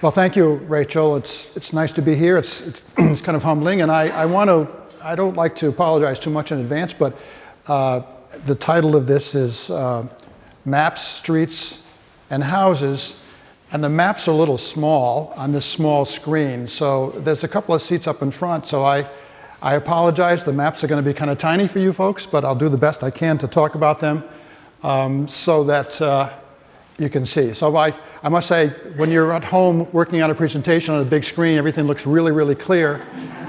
Well, thank you, Rachel. It's nice to be here. It's kind of humbling, and I don't like to apologize too much in advance, but the title of this is Maps, Streets, and Houses, and the maps are a little small on this small screen, so there's a couple of seats up in front, so I apologize. The maps are going to be kind of tiny for you folks, but I'll do the best I can to talk about them so that you can see. So I must say, when you're at home working on a presentation on a big screen, everything looks really, really clear.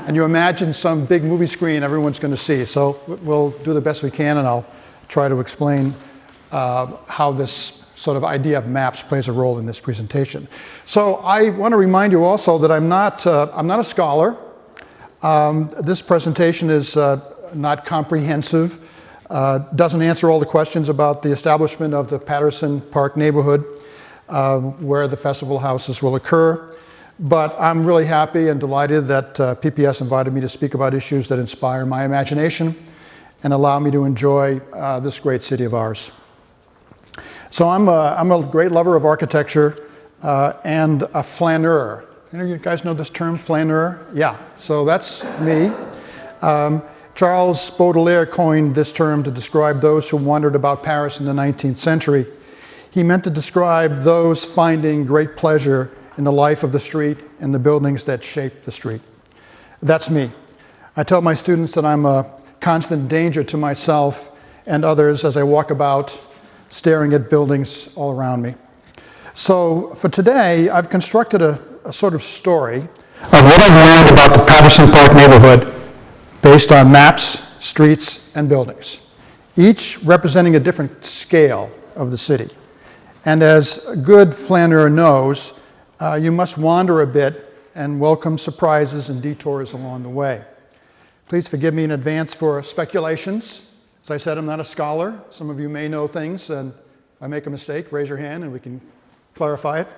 And you imagine some big movie screen everyone's going to see. So we'll do the best we can, and I'll try to explain how this sort of idea of maps plays a role in this presentation. So I want to remind you also that I'm not a scholar. This presentation is not comprehensive, doesn't answer all the questions about the establishment of the Paterson Park neighborhood where the festival houses will occur. But I'm really happy and delighted that PPS invited me to speak about issues that inspire my imagination and allow me to enjoy this great city of ours. So I'm a great lover of architecture and a flaneur. Any of you guys know this term, flaneur? Yeah, so that's me. Charles Baudelaire coined this term to describe those who wandered about Paris in the 19th century. He meant to describe those finding great pleasure in the life of the street and the buildings that shape the street. That's me. I tell my students that I'm a constant danger to myself and others as I walk about staring at buildings all around me. So for today, I've constructed a sort of story of what I've learned about the Paterson Park neighborhood based on maps, streets, and buildings, each representing a different scale of the city. And as a good flaneur knows, you must wander a bit and welcome surprises and detours along the way. Please forgive me in advance for speculations. As I said, I'm not a scholar. Some of you may know things, and if I make a mistake, raise your hand and we can clarify it.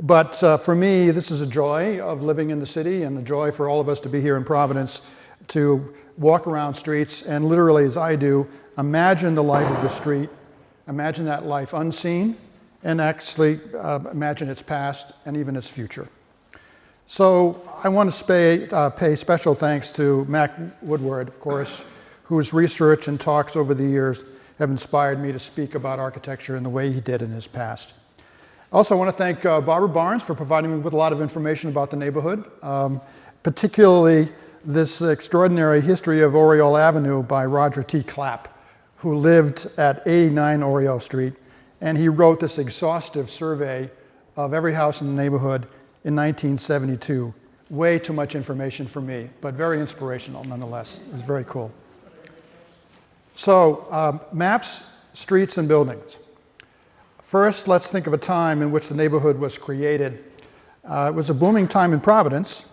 But for me, this is a joy of living in the city and a joy for all of us to be here in Providence to walk around streets and literally, as I do, imagine the life of the street, imagine that life unseen, and actually imagine its past and even its future. So I want to pay special thanks to Mac Woodward, of course, whose research and talks over the years have inspired me to speak about architecture in the way he did in his past. Also, I want to thank Barbara Barnes for providing me with a lot of information about the neighborhood, particularly this extraordinary history of Oriole Avenue by Roger T. Clapp, who lived at 89 Oriole Street, and he wrote this exhaustive survey of every house in the neighborhood in 1972. Way too much information for me, but very inspirational nonetheless. It was very cool. So, maps, streets, and buildings. First, let's think of a time in which the neighborhood was created. It was a booming time in Providence.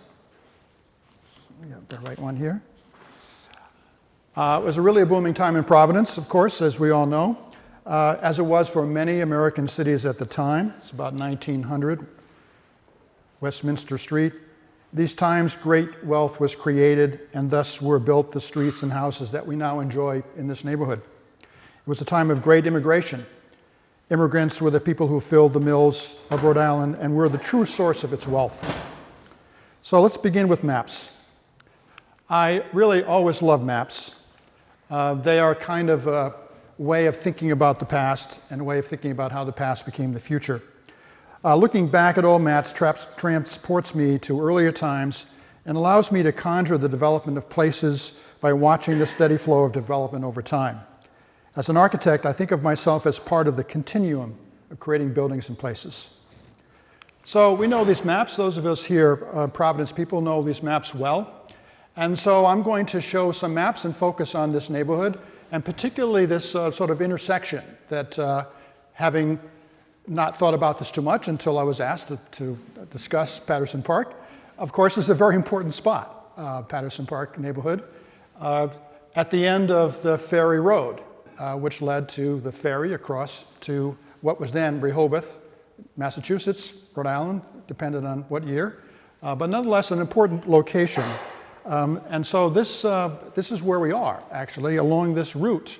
We got the right one here. It was really a booming time in Providence, of course, as we all know, as it was for many American cities at the time. It's about 1900, Westminster Street. These times, great wealth was created, and thus were built the streets and houses that we now enjoy in this neighborhood. It was a time of great immigration. Immigrants were the people who filled the mills of Rhode Island and were the true source of its wealth. So let's begin with maps. I really always love maps. They are kind of a way of thinking about the past and a way of thinking about how the past became the future. Looking back at old maps transports me to earlier times and allows me to conjure the development of places by watching the steady flow of development over time. As an architect, I think of myself as part of the continuum of creating buildings and places. So we know these maps. Those of us here, Providence people, know these maps well. And so I'm going to show some maps and focus on this neighborhood, and particularly this sort of intersection that, having not thought about this too much until I was asked to discuss Paterson Park, of course, is a very important spot, Paterson Park neighborhood, at the end of the Ferry Road, which led to the ferry across to what was then Rehoboth, Massachusetts, Rhode Island, depending on what year, but nonetheless an important location. And so this is where we are, actually, along this route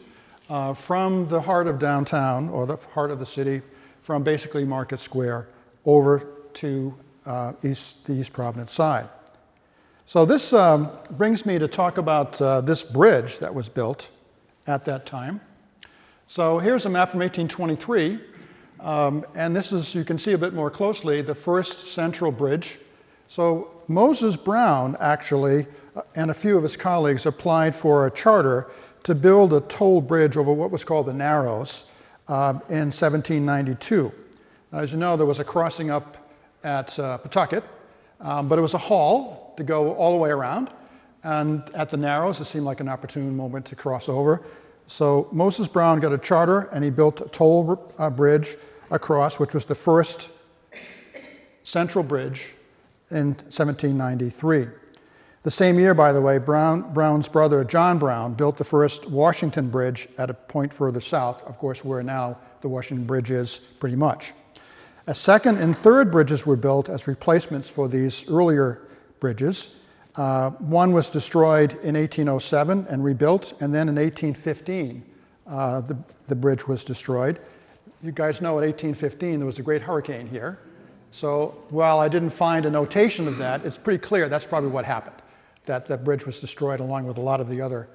from the heart of downtown, or the heart of the city, from basically Market Square over to the East Providence side. So this brings me to talk about this bridge that was built at that time. So here's a map from 1823, and this is, you can see a bit more closely, the first central bridge. So Moses Brown, actually, and a few of his colleagues applied for a charter to build a toll bridge over what was called the Narrows in 1792. As you know, there was a crossing up at Pawtucket, but it was a haul to go all the way around. And at the Narrows, it seemed like an opportune moment to cross over. So Moses Brown got a charter, and he built a toll bridge across, which was the first central bridge in 1793. The same year, by the way, Brown's brother, John Brown, built the first Washington Bridge at a point further south, of course, where now the Washington Bridge is pretty much. A second and third bridges were built as replacements for these earlier bridges. One was destroyed in 1807 and rebuilt, and then in 1815, the bridge was destroyed. You guys know in 1815 there was a great hurricane here. So while I didn't find a notation of that, it's pretty clear that's probably what happened, that the bridge was destroyed along with a lot of the other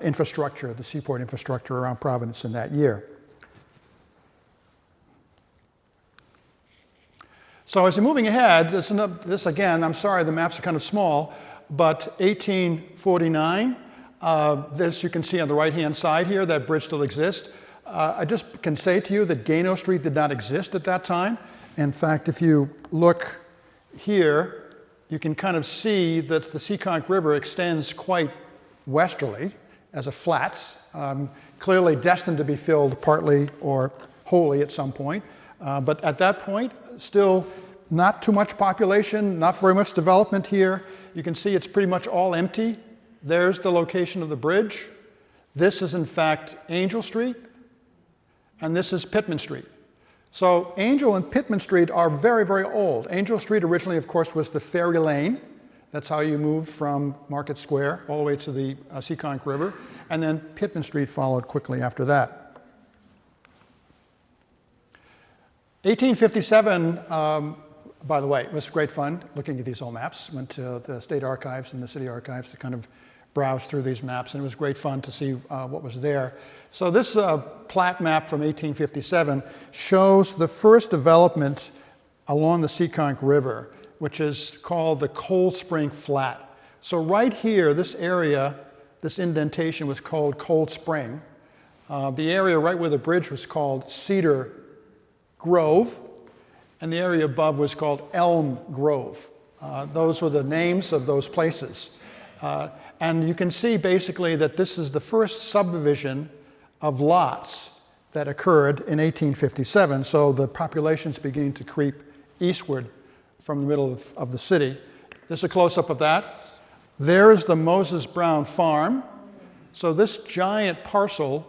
infrastructure, the seaport infrastructure around Providence in that year. So as you're moving ahead, this again, I'm sorry, the maps are kind of small, but 1849, this you can see on the right-hand side here, that bridge still exists. I just can say to you that Gano Street did not exist at that time. In fact, if you look here, you can kind of see that the Seekonk River extends quite westerly as a flats, clearly destined to be filled partly or wholly at some point. But at that point, still not too much population, not very much development here. You can see it's pretty much all empty. There's the location of the bridge. This is in fact Angel Street, and this is Pittman Street. So Angel and Pittman Street are very, very old. Angel Street originally, of course, was the ferry lane. That's how you moved from Market Square all the way to the Seekonk River. And then Pittman Street followed quickly after that. 1857, by the way, it was great fun looking at these old maps. Went to the State Archives and the City Archives to kind of browse through these maps, and it was great fun to see what was there. So this plat map from 1857 shows the first development along the Seekonk River, which is called the Cold Spring Flat. So right here, this area, this indentation was called Cold Spring. The area right where the bridge was called Cedar Grove, and the area above was called Elm Grove. Those were the names of those places. And you can see basically that this is the first subdivision of lots that occurred in 1857. So the population's beginning to creep eastward from the middle of the city. This is a close-up of that. There's the Moses Brown farm. So this giant parcel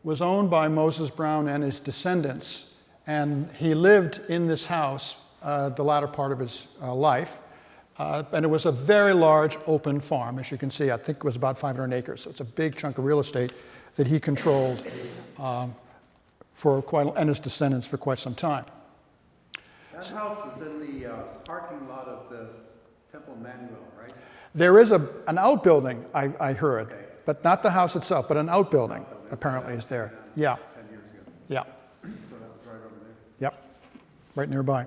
was owned by Moses Brown and his descendants. And he lived in this house the latter part of his life. And it was a very large open farm, as you can see. I think it was about 500 acres. So it's a big chunk of real estate that he controlled and his descendants for quite some time. That house is in the parking lot of the Temple Manuel, right? There is an outbuilding, I heard, okay. But not the house itself, but an outbuilding apparently is there. Yeah. 10 years ago. Yeah. So that was right over there. Yep. Right nearby.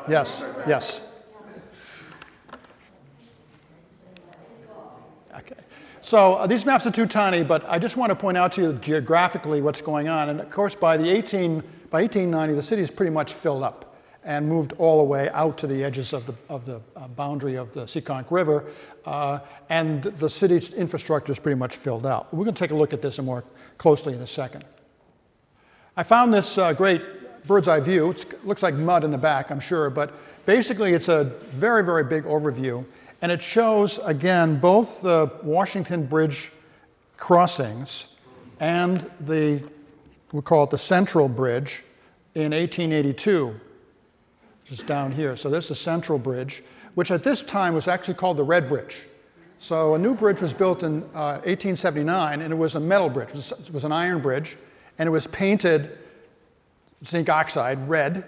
Yes, yes. Okay. So these maps are too tiny, but I just want to point out to you geographically what's going on. And of course, by 1890, the city is pretty much filled up and moved all the way out to the edges of the boundary of the Seekonk River, and the city's infrastructure is pretty much filled out. We're going to take a look at this more closely in a second. I found this great bird's eye view. It looks like mud in the back, I'm sure, but basically it's a very, very big overview, and it shows, again, both the Washington Bridge crossings and we call it the Central Bridge in 1882, which is down here. So this is the Central Bridge, which at this time was actually called the Red Bridge. So a new bridge was built in 1879, and it was a metal bridge. It was an iron bridge. and it was painted zinc oxide red,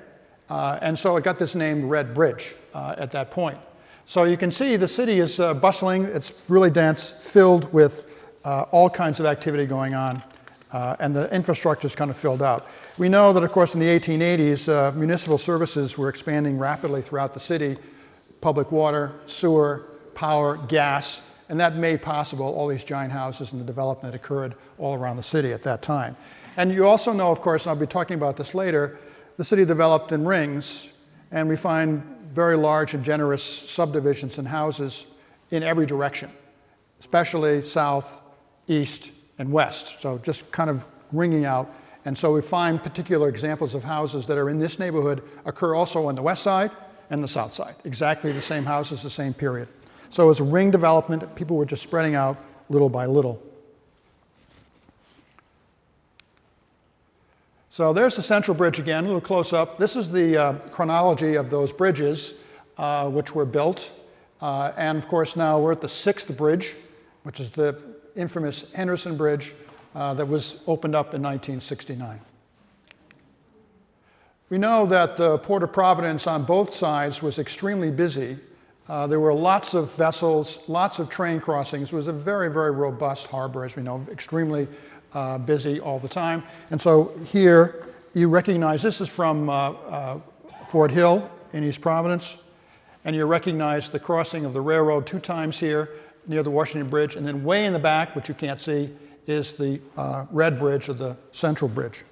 and so it got this name Red Bridge at that point. So you can see the city is bustling, it's really dense, filled with all kinds of activity going on, and the infrastructure is kind of filled out. We know that, of course, in the 1880s, municipal services were expanding rapidly throughout the city: public water, sewer, power, gas, and that made possible all these giant houses and the development that occurred all around the city at that time. And you also know, of course, and I'll be talking about this later, the city developed in rings, and we find very large and generous subdivisions and houses in every direction, especially south, east, and west. So just kind of ringing out. And so we find particular examples of houses that are in this neighborhood occur also on the west side and the south side. Exactly the same houses, the same period. So it was a ring development. People were just spreading out little by little. So there's the Central Bridge again, a little close up. This is the chronology of those bridges which were built. And of course now we're at the 6th bridge, which is the infamous Henderson Bridge that was opened up in 1969. We know that the Port of Providence on both sides was extremely busy. There were lots of vessels, lots of train crossings. It was a very, very robust harbor, as we know, extremely busy all the time. And so here you recognize this is from Fort Hill in East Providence, and you recognize the crossing of the railroad 2 times here near the Washington Bridge, and then way in the back, which you can't see, is the Red Bridge or the Central Bridge.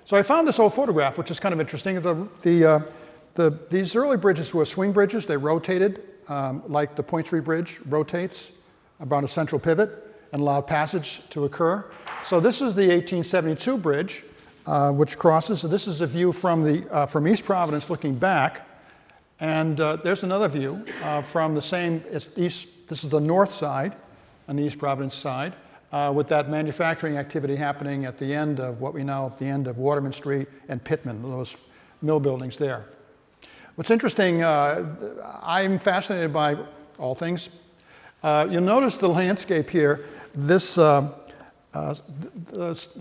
So I found this old photograph, which is kind of interesting. These early bridges were swing bridges. They rotated, like the Point Street Bridge rotates about a central pivot and allowed passage to occur. So this is the 1872 bridge, which crosses. So this is a view from East Providence looking back. And there's another view from the same east. This is the north side on the East Providence side, with that manufacturing activity happening at the end of what we know at the end of Waterman Street and Pittman, those mill buildings there. What's interesting, I'm fascinated by all things. You'll notice the landscape here, this, the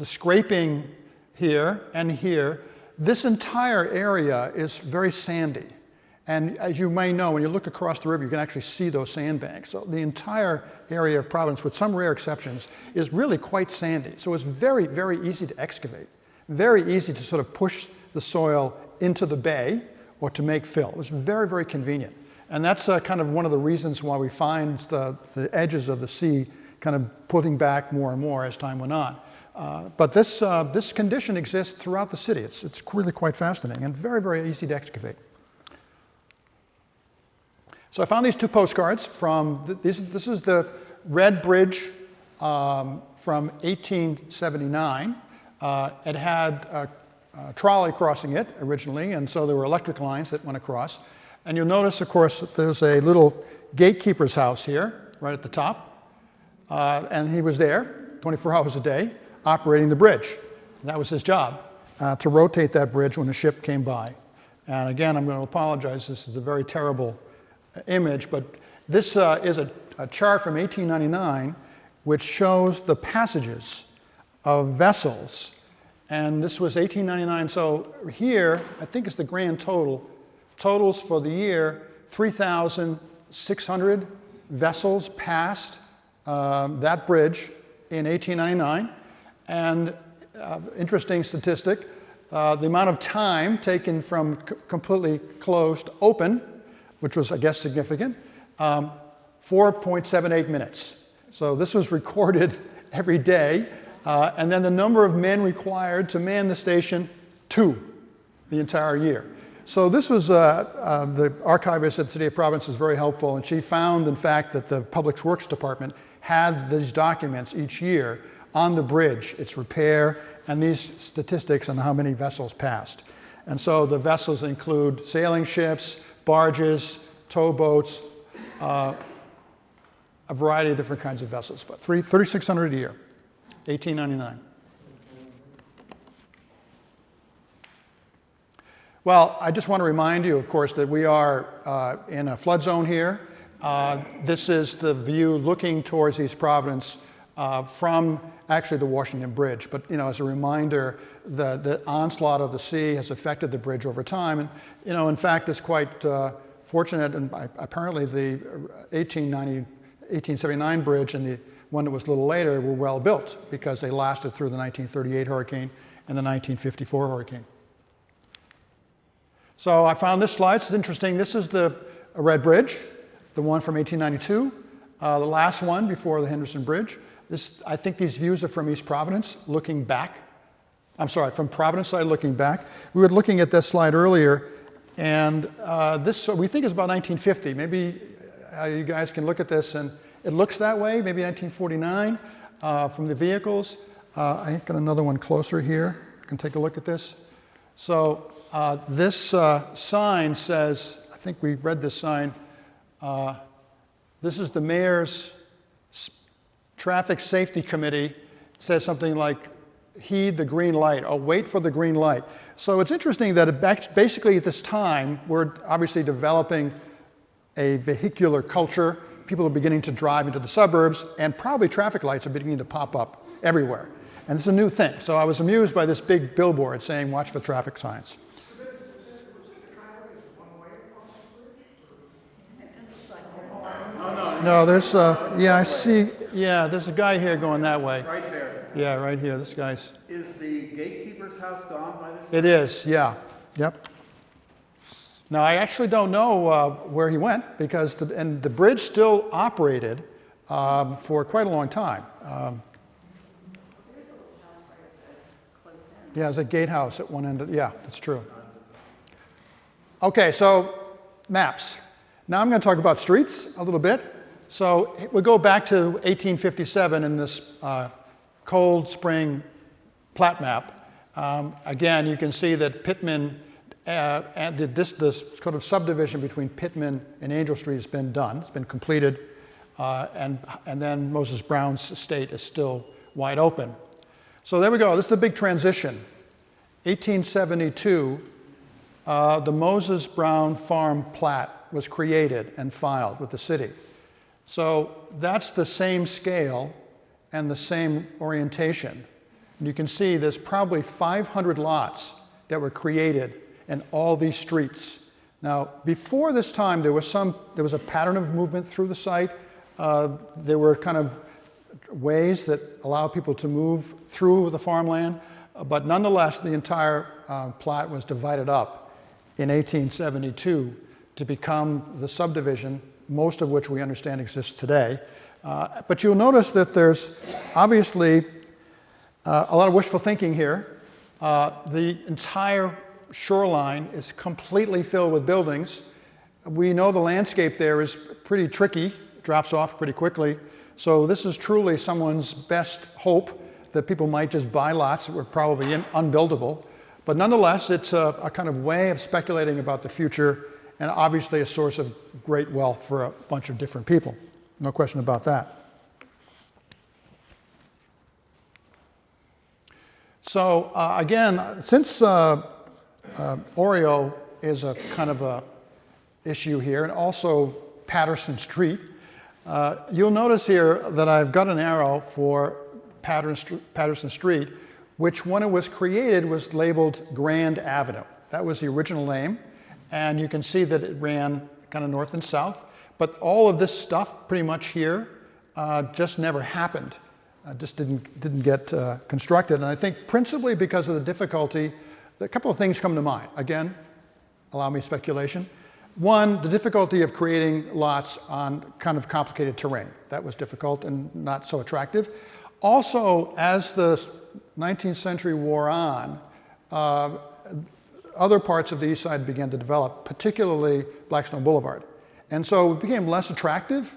scraping here and here. This entire area is very sandy. And as you may know, when you look across the river, you can actually see those sandbanks. So the entire area of Providence, with some rare exceptions, is really quite sandy. So it's very, very easy to excavate, very easy to sort of push the soil into the bay or to make fill. It was very, very convenient. And that's kind of one of the reasons why we find the edges of the sea kind of putting back more and more as time went on. But this condition exists throughout the city. It's really quite fascinating and very, very easy to excavate. So I found these 2 postcards from, this is the Red Bridge from 1879. It had a trolley crossing it originally, and so there were electric lines that went across. And you'll notice, of course, that there's a little gatekeeper's house here, right at the top. And he was there 24 hours a day, operating the bridge. And that was his job, to rotate that bridge when a ship came by. And again, I'm going to apologize, this is a very terrible image, but this is a chart from 1899 which shows the passages of vessels. And this was 1899, so here, I think it's the grand totals for the year, 3,600 vessels passed that bridge in 1899. And interesting statistic, the amount of time taken from completely closed to open, which was, I guess, significant, 4.78 minutes. So this was recorded every day. And then the number of men required to man the station, 2 the entire year. So this was, the archivist at the City of Providence is very helpful, and she found, in fact, that the Public Works Department had these documents each year on the bridge, its repair, and these statistics on how many vessels passed. And so the vessels include sailing ships, barges, towboats, a variety of different kinds of vessels, but 3,600 a year, 1899. Well, I just want to remind you, of course, that we are in a flood zone here. This is the view looking towards East Providence from actually the Washington Bridge. But as a reminder, the onslaught of the sea has affected the bridge over time. And in fact, it's quite fortunate. And apparently, the 1879 bridge and the one that was a little later were well built because they lasted through the 1938 hurricane and the 1954 hurricane. So I found this slide. It's interesting. This is the Red Bridge, the one from 1892, the last one before the Henderson Bridge. I think these views are from East Providence, looking back. I'm sorry, from Providence side looking back. We were looking at this slide earlier, and this we think is about 1950. Maybe you guys can look at this, and it looks that way, maybe 1949 from the vehicles. I got another one closer here. You can take a look at this. So this sign says, I think we read this sign, this is the mayor's traffic safety committee. It says something like, heed the green light, or wait for the green light. So it's interesting that basically at this time, we're obviously developing a vehicular culture. People are beginning to drive into the suburbs, and probably traffic lights are beginning to pop up everywhere. And it's a new thing. So I was amused by this big billboard saying, watch for traffic signs. No, there's, I see, there's a guy here going that way. Right there. Yeah, right here, this guy's. Is the gatekeeper's house gone by this time? It is, yeah, yep. Now, I actually don't know where he went because the bridge still operated for quite a long time. Yeah, there's a gatehouse at one end. Yeah, that's true. Okay, so maps. Now I'm going to talk about streets a little bit. So we'll go back to 1857 in this Cold Spring plat map. Again, you can see that Pittman, this sort of subdivision between Pittman and Angel Street has been done. It's been completed. And then Moses Brown's estate is still wide open. So there we go. This is the big transition. 1872, the Moses Brown Farm plat was created and filed with the city. So that's the same scale and the same orientation. And you can see there's probably 500 lots that were created in all these streets. Now, before this time, there was a pattern of movement through the site. There were kind of ways that allow people to move through the farmland, but nonetheless, the entire plat was divided up in 1872 to become the subdivision, most of which we understand exists today. But you'll notice that there's obviously a lot of wishful thinking here. The entire shoreline is completely filled with buildings. We know the landscape there is pretty tricky, drops off pretty quickly. So this is truly someone's best hope that people might just buy lots that were probably unbuildable. But nonetheless, it's a kind of way of speculating about the future and obviously a source of great wealth for a bunch of different people. No question about that. So again, since Oriole is a kind of a issue here, and also Patterson Street, you'll notice here that I've got an arrow for Patterson Street, which when it was created was labeled Grand Avenue. That was the original name, and you can see that it ran kind of north and south. But all of this stuff pretty much here just never happened. Just didn't get constructed. And I think principally because of the difficulty, a couple of things come to mind. Again, allow me speculation. One, the difficulty of creating lots on kind of complicated terrain. That was difficult and not so attractive. Also, as the 19th century wore on, other parts of the east side began to develop, particularly Blackstone Boulevard. And so it became less attractive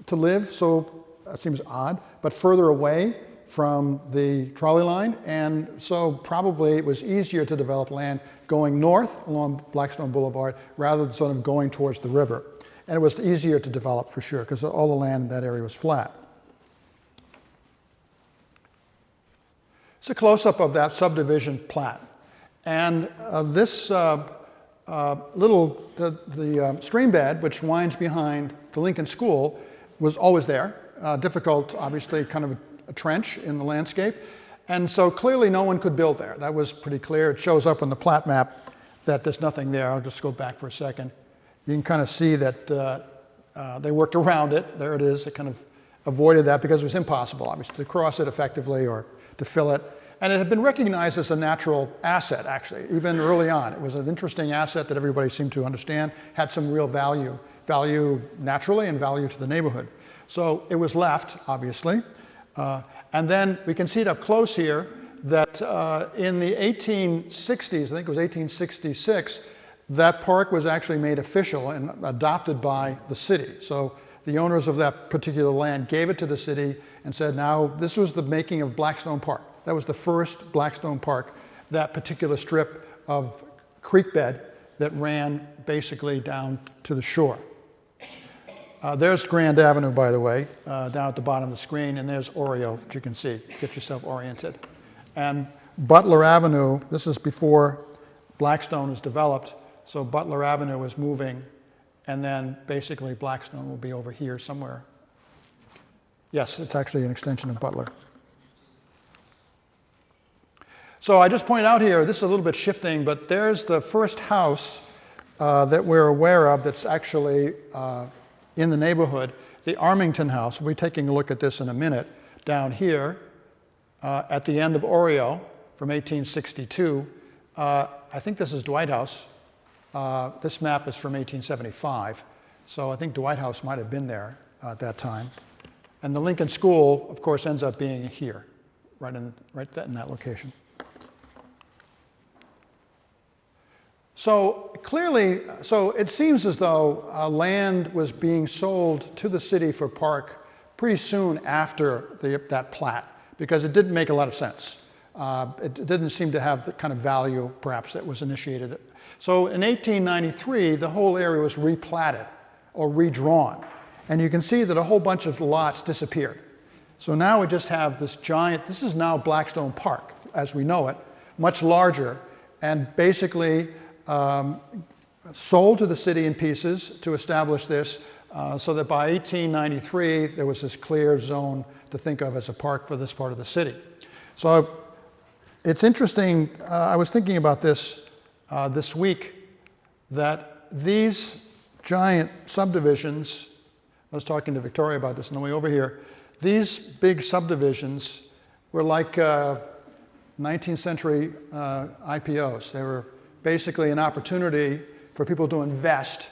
to live, so it seems odd, but further away from the trolley line. And so probably it was easier to develop land going north along Blackstone Boulevard rather than sort of going towards the river. And it was easier to develop for sure because all the land in that area was flat. It's a close-up of that subdivision plat. And this stream bed, which winds behind the Lincoln School, was always there. Difficult, obviously, kind of a trench in the landscape. And so clearly no one could build there. That was pretty clear. It shows up on the plat map that there's nothing there. I'll just go back for a second. You can kind of see that they worked around it. There it is. They kind of avoided that because it was impossible, obviously, to cross it effectively or to fill it. And it had been recognized as a natural asset, actually, even early on. It was an interesting asset that everybody seemed to understand, had some real value naturally and value to the neighborhood. So it was left, obviously. And then we can see it up close here that in the 1860s, I think it was 1866, that park was actually made official and adopted by the city. So the owners of that particular land gave it to the city and said, now this was the making of Blackstone Park. That was the first Blackstone Park, that particular strip of creek bed that ran basically down to the shore. There's Grand Avenue, by the way, down at the bottom of the screen, and there's Oriole, as you can see. Get yourself oriented. And Butler Avenue, this is before Blackstone was developed, so Butler Avenue is moving, and then basically Blackstone will be over here somewhere. Yes, it's actually an extension of Butler. So I just point out here, this is a little bit shifting, but there's the first house that we're aware of that's actually in the neighborhood, the Armington House. We'll be taking a look at this in a minute. Down here, at the end of Oriole from 1862, I think this is Dwight House. This map is from 1875, so I think Dwight House might have been there at that time. And the Lincoln School, of course, ends up being here, right in that location. So clearly, so it seems as though land was being sold to the city for park pretty soon after that plat, because it didn't make a lot of sense. It didn't seem to have the kind of value, perhaps, that was initiated. So in 1893, the whole area was replatted or redrawn. And you can see that a whole bunch of lots disappeared. So now we just have this giant, this is now Blackstone Park, as we know it, much larger, and basically sold to the city in pieces to establish this, so that by 1893 there was this clear zone to think of as a park for this part of the city. So it's interesting, I was thinking about this this week, that these giant subdivisions, I was talking to Victoria about this on the way over here, these big subdivisions were like 19th century IPOs. They were basically an opportunity for people to invest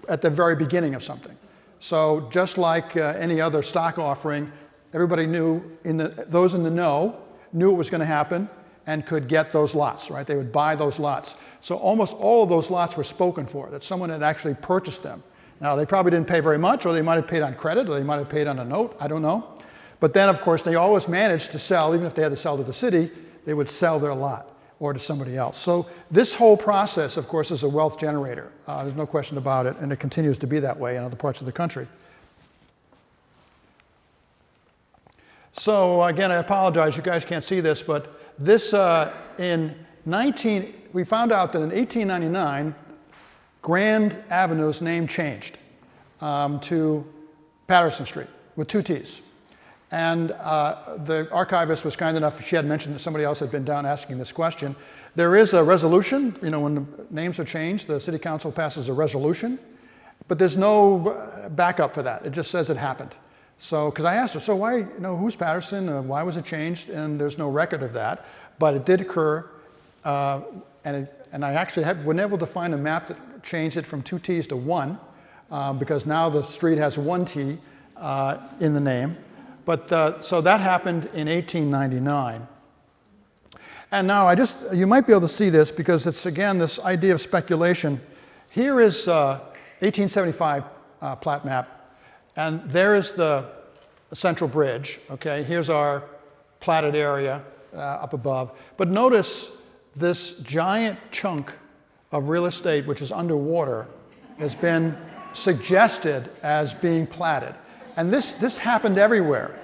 at the very beginning of something. So just like any other stock offering, everybody knew, those in the know, knew it was going to happen and could get those lots, right? They would buy those lots. So almost all of those lots were spoken for, that someone had actually purchased them. Now, they probably didn't pay very much, or they might have paid on credit, or they might have paid on a note, I don't know. But then, of course, they always managed to sell, even if they had to sell to the city, they would sell their lot or to somebody else. So this whole process, of course, is a wealth generator. There's no question about it, and it continues to be that way in other parts of the country. So again, I apologize, you guys can't see this, but this we found out that in 1899, Grand Avenue's name changed to Patterson Street with 2 T's. And the archivist was kind enough, she had mentioned that somebody else had been down asking this question. There is a resolution, when the names are changed, the city council passes a resolution, but there's no backup for that. It just says it happened. So, because I asked her, so why, who's Patterson? Why was it changed? And there's no record of that, but it did occur, and I actually been able to find a map that changed it from 2 T's to 1, because now the street has 1 T in the name. But so that happened in 1899. And now you might be able to see this because it's, again, this idea of speculation. Here is 1875 plat map, and there is the central bridge, okay? Here's our platted area up above. But notice this giant chunk of real estate, which is underwater, has been suggested as being platted. And this happened everywhere.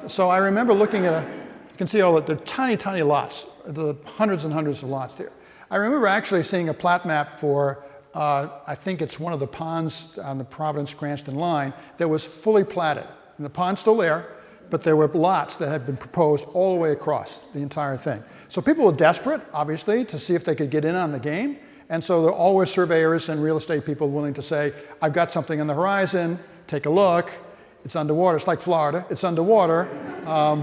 So I remember looking at you can see all the tiny, tiny lots, the hundreds and hundreds of lots there. I remember actually seeing a plat map for, I think it's one of the ponds on the Providence-Cranston line that was fully platted. And the pond's still there, but there were lots that had been proposed all the way across the entire thing. So people were desperate, obviously, to see if they could get in on the game. And so there are always surveyors and real estate people willing to say, I've got something on the horizon, take a look. It's underwater. It's like Florida. It's underwater,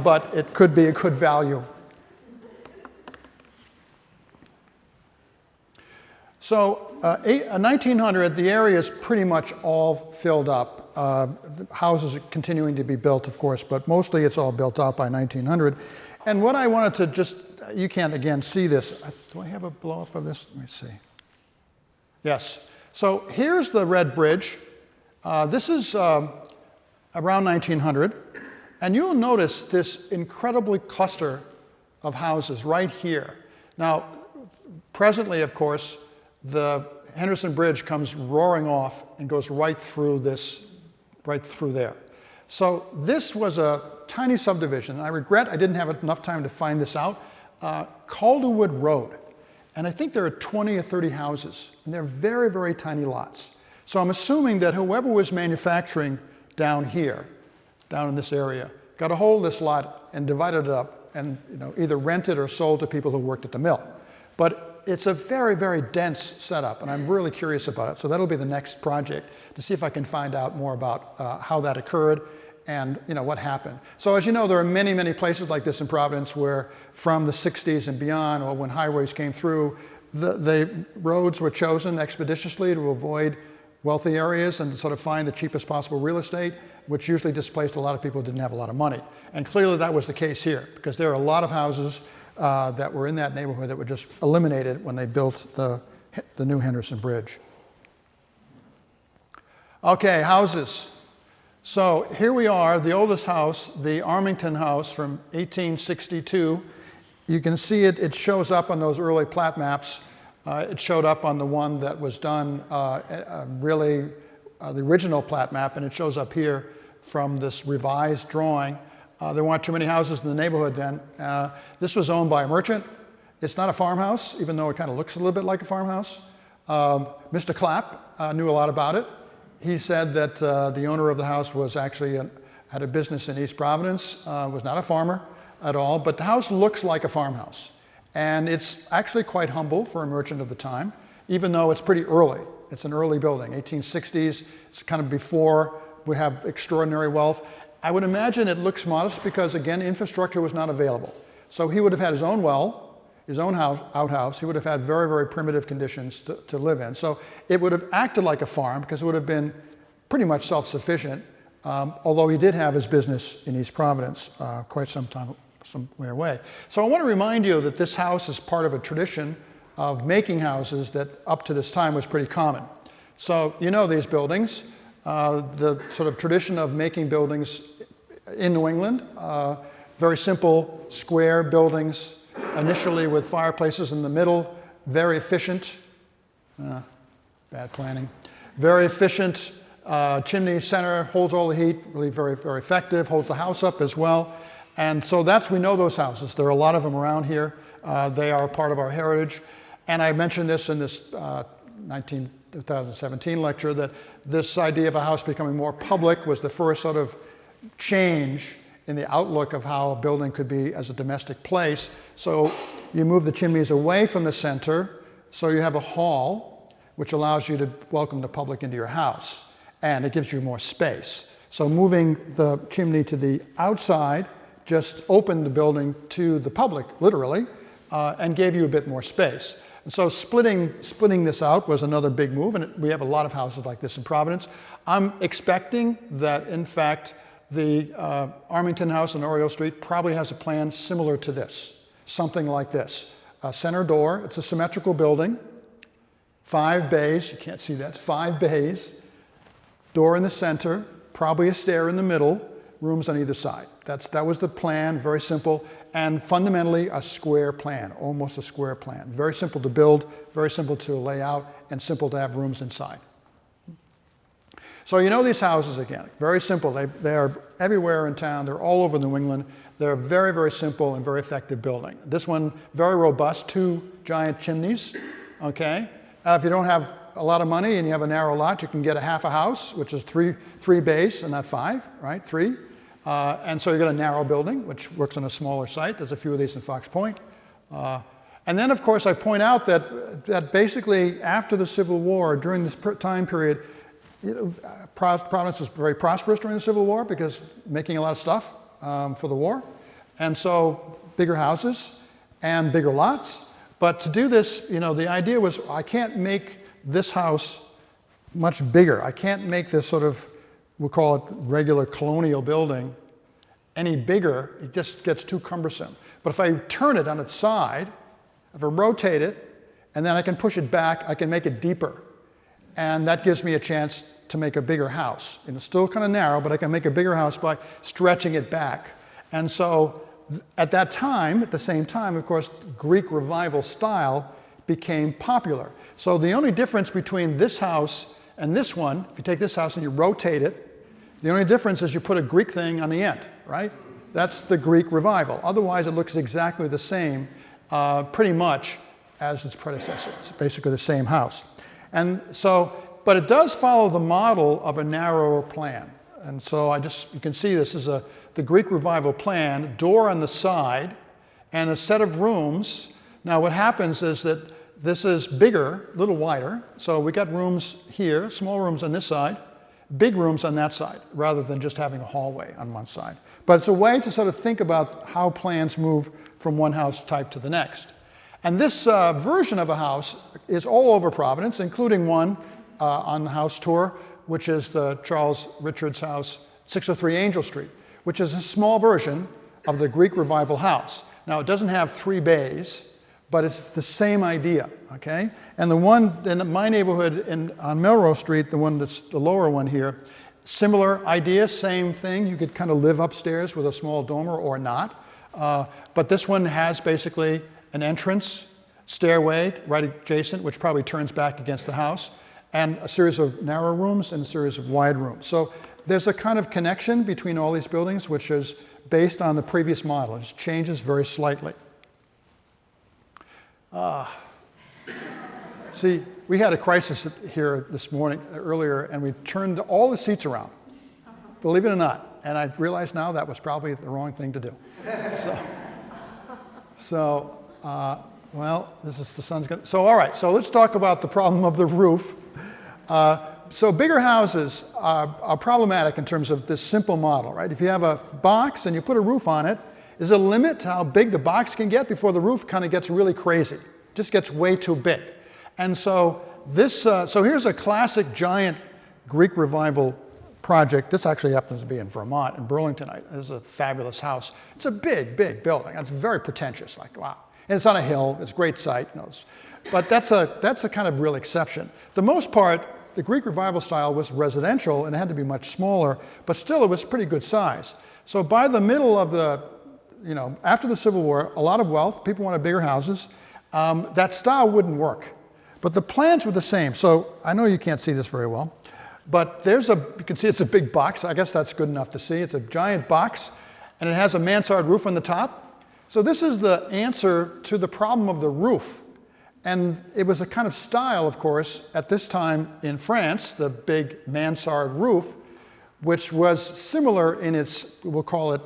but it could be a good value. So 1900, the area is pretty much all filled up. Houses are continuing to be built, of course, but mostly it's all built out by 1900. And what I wanted to just, you can't again see this. Do I have a blow up of this? Let me see. Yes. So here's the red bridge. This is around 1900. And you'll notice this incredibly cluster of houses right here. Now, presently, of course, the Henderson Bridge comes roaring off and goes right through there. So this was a tiny subdivision. I regret I didn't have enough time to find this out. Calderwood Road. And I think there are 20 or 30 houses, and they're very, very tiny lots. So I'm assuming that whoever was manufacturing down here, down in this area, got a hold of this lot and divided it up and either rented or sold to people who worked at the mill. But it's a very, very dense setup, and I'm really curious about it. So that'll be the next project, to see if I can find out more about how that occurred and what happened. So as you know, there are many, many places like this in Providence where from the 60s and beyond, or when highways came through, the roads were chosen expeditiously to avoid wealthy areas and to sort of find the cheapest possible real estate, which usually displaced a lot of people who didn't have a lot of money. And clearly that was the case here, because there are a lot of houses that were in that neighborhood that were just eliminated when they built the new Henderson Bridge. Okay, houses. So here we are, the oldest house, the Armington House from 1862. You can see it shows up on those early plat maps. It showed up on the one that was done, the original plat map, and it shows up here from this revised drawing. There weren't too many houses in the neighborhood then. This was owned by a merchant. It's not a farmhouse, even though it kind of looks a little bit like a farmhouse. Mr. Clapp knew a lot about it. He said that the owner of the house was actually had a business in East Providence, was not a farmer at all, but the house looks like a farmhouse. And it's actually quite humble for a merchant of the time, even though it's pretty early. It's an early building, 1860s. It's kind of before we have extraordinary wealth. I would imagine it looks modest because, again, infrastructure was not available. So he would have had his own well, his own outhouse. He would have had very, very primitive conditions to live in. So it would have acted like a farm because it would have been pretty much self-sufficient, although he did have his business in East Providence quite some way away. So I want to remind you that this house is part of a tradition of making houses that up to this time was pretty common. So you know these buildings, the sort of tradition of making buildings in New England, very simple square buildings, initially with fireplaces in the middle, very efficient, bad planning, very efficient chimney center, holds all the heat, really very, very effective, holds the house up as well. And so we know those houses. There are a lot of them around here. They are part of our heritage. And I mentioned this in this 2017 lecture, that this idea of a house becoming more public was the first sort of change in the outlook of how a building could be as a domestic place. So you move the chimneys away from the center, so you have a hall, which allows you to welcome the public into your house, and it gives you more space. So moving the chimney to the outside just opened the building to the public, literally, and gave you a bit more space. And so splitting this out was another big move, and we have a lot of houses like this in Providence. I'm expecting that, in fact, the Armington House on Oriole Street probably has a plan similar to this, something like this. A center door, it's a symmetrical building, 5 bays, you can't see that, 5 bays, door in the center, probably a stair in the middle, rooms on either side. That was the plan, very simple, and fundamentally a square plan, almost a square plan. Very simple to build, very simple to lay out, and simple to have rooms inside. So you know these houses again, very simple. They are everywhere in town. They're all over New England. They're very, very simple and very effective building. This one, very robust, 2 giant chimneys, okay? If you don't have a lot of money and you have a narrow lot, you can get a half a house, which is three bays and not 5, right? 3. And so you got a narrow building, which works on a smaller site. There's a few of these in Fox Point. And then, of course, I point out that basically after the Civil War, during this time period, Providence was very prosperous during the Civil War because making a lot of stuff for the war. And so bigger houses and bigger lots. But to do this, the idea was I can't make this house much bigger. I can't make this sort of, we'll call it regular colonial building, any bigger. It just gets too cumbersome. But if I turn it on its side, if I rotate it, and then I can push it back, I can make it deeper. And that gives me a chance to make a bigger house. It's still kind of narrow, but I can make a bigger house by stretching it back. And so at that time, at the same time, of course, Greek Revival style became popular. So the only difference between this house and this one, if you take this house and you rotate it, the only difference is you put a Greek thing on the end, right? That's the Greek Revival. Otherwise, it looks exactly the same, pretty much, as its predecessor. It's basically the same house. And so, but it does follow the model of a narrower plan. And so you can see this is the Greek Revival plan, door on the side, and a set of rooms. Now what happens is that this is bigger, a little wider. So we got rooms here, small rooms on this side, big rooms on that side, rather than just having a hallway on one side. But it's a way to sort of think about how plans move from one house type to the next. And this version of a house is all over Providence, including one on the house tour, which is the Charles Richards house, 603 Angel Street, which is a small version of the Greek Revival house. Now, it doesn't have 3 bays, but it's the same idea, okay? And the one in my neighborhood on Melrose Street, the one that's the lower one here, similar idea, same thing. You could kind of live upstairs with a small dormer or not. But this one has basically an entrance, stairway right adjacent, which probably turns back against the house, and a series of narrow rooms and a series of wide rooms. So there's a kind of connection between all these buildings, which is based on the previous model. It just changes very slightly. See, we had a crisis here this morning, earlier, and we turned all the seats around, believe it or not. And I realize now that was probably the wrong thing to do. Well, this is the sun's going to... So, all right, so let's talk about the problem of the roof. So bigger houses are problematic in terms of this simple model, right? If you have a box and you put a roof on it, is a limit to how big the box can get before the roof kind of gets really crazy. Just gets way too big. And so so here's a classic giant Greek Revival project. This actually happens to be in Vermont, in Burlington. This is a fabulous house. It's a big, big building. It's very pretentious, like, wow. And it's on a hill. It's a great site. But that's a kind of real exception. The most part, the Greek Revival style was residential, and it had to be much smaller, but still it was pretty good size. So by the middle of after the Civil War, a lot of wealth, people wanted bigger houses. That style wouldn't work. But the plans were the same. So I know you can't see this very well, but you can see it's a big box. I guess that's good enough to see. It's a giant box, and it has a mansard roof on the top. So this is the answer to the problem of the roof. And it was a kind of style, of course, at this time in France, the big mansard roof, which was similar in its, we'll call it,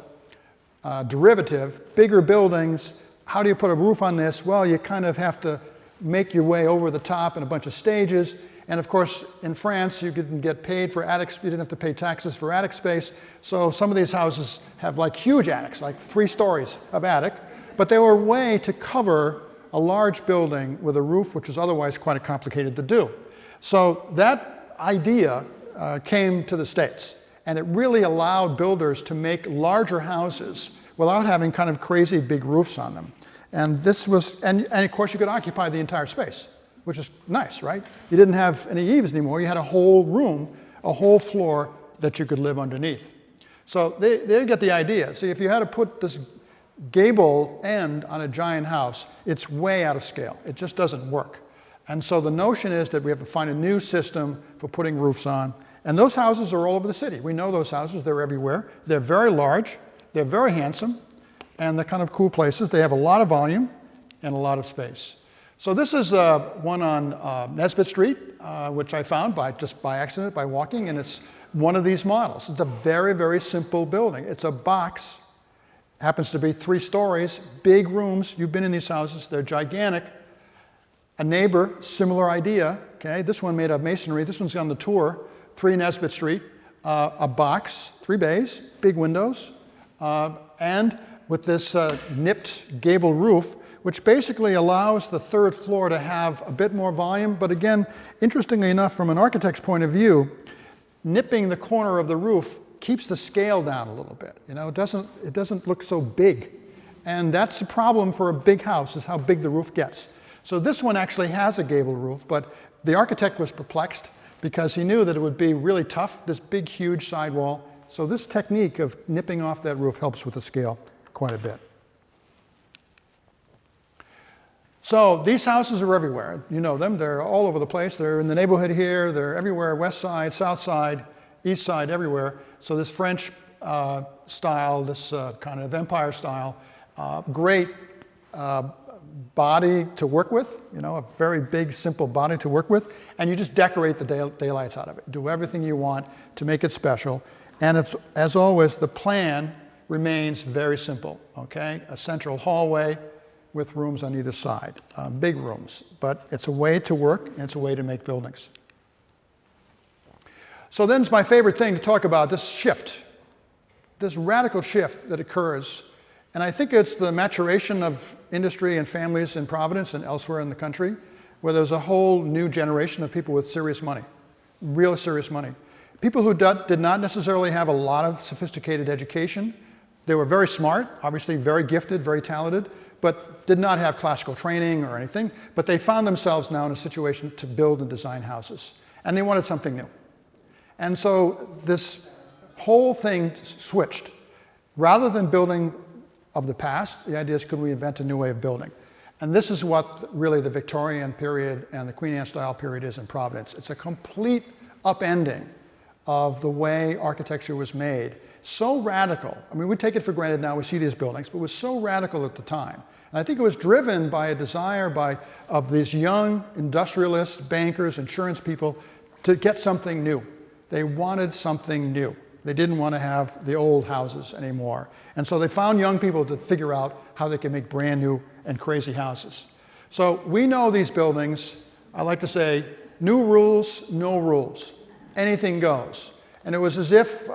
derivative, bigger buildings. How do you put a roof on this? Well, you kind of have to make your way over the top in a bunch of stages. And of course, in France, you didn't get paid for attics. You didn't have to pay taxes for attic space. So some of these houses have like huge attics, like 3 stories of attic. But they were a way to cover a large building with a roof, which was otherwise quite complicated to do. So that idea came to the States. And it really allowed builders to make larger houses without having kind of crazy big roofs on them. And this was, and of course you could occupy the entire space, which is nice, right? You didn't have any eaves anymore. You had a whole room, a whole floor that you could live underneath. So they get the idea. See, if you had to put this gable end on a giant house, it's way out of scale. It just doesn't work. And so the notion is that we have to find a new system for putting roofs on. And those houses are all over the city. We know those houses. They're everywhere. They're very large. They're very handsome. And they're kind of cool places. They have a lot of volume and a lot of space. So this is one on Nesbit Street, which I found just by accident, by walking. And it's one of these models. It's a very, very simple building. It's a box, happens to be 3 stories, big rooms. You've been in these houses, they're gigantic. A neighbor, similar idea, okay? This one made of masonry, this one's on the tour, 3 Nesbit Street, a box, 3 bays, big windows, and with this nipped gable roof, which basically allows the 3rd floor to have a bit more volume. But again, interestingly enough, from an architect's point of view, nipping the corner of the roof keeps the scale down a little bit. You know, it doesn't look so big. And that's the problem for a big house, is how big the roof gets. So this one actually has a gable roof, but the architect was perplexed because he knew that it would be really tough, this big, huge sidewall. So this technique of nipping off that roof helps with the scale quite a bit. So these houses are everywhere. You know them. They're all over the place. They're in the neighborhood here. They're everywhere, west side, south side, east side, everywhere. So this French style, this kind of empire style, great body to work with, you know, a very big, simple body to work with. And you just decorate the daylights out of it. Do everything you want to make it special. And it's, as always, the plan remains very simple, okay? A central hallway with rooms on either side, big rooms. But it's a way to work, and it's a way to make buildings. So then it's my favorite thing to talk about, this shift, this radical shift that occurs. And I think it's the maturation of industry and families in Providence and elsewhere in the country, where there's a whole new generation of people with serious money, real serious money. People who did not necessarily have a lot of sophisticated education. They were very smart, obviously very gifted, very talented, but did not have classical training or anything. But they found themselves now in a situation to build and design houses. And they wanted something new. And so this whole thing switched. Rather than building of the past, the idea is, could we invent a new way of building? And this is what really the Victorian period and the Queen Anne style period is in Providence. It's a complete upending of the way architecture was made. So radical. I mean, we take it for granted now, we see these buildings, but it was so radical at the time. And I think it was driven by a desire of these young industrialists, bankers, insurance people to get something new. They wanted something new. They didn't want to have the old houses anymore. And so they found young people to figure out how they could make brand new and crazy houses. So we know these buildings, I like to say, new rules, no rules. Anything goes. And it was as if,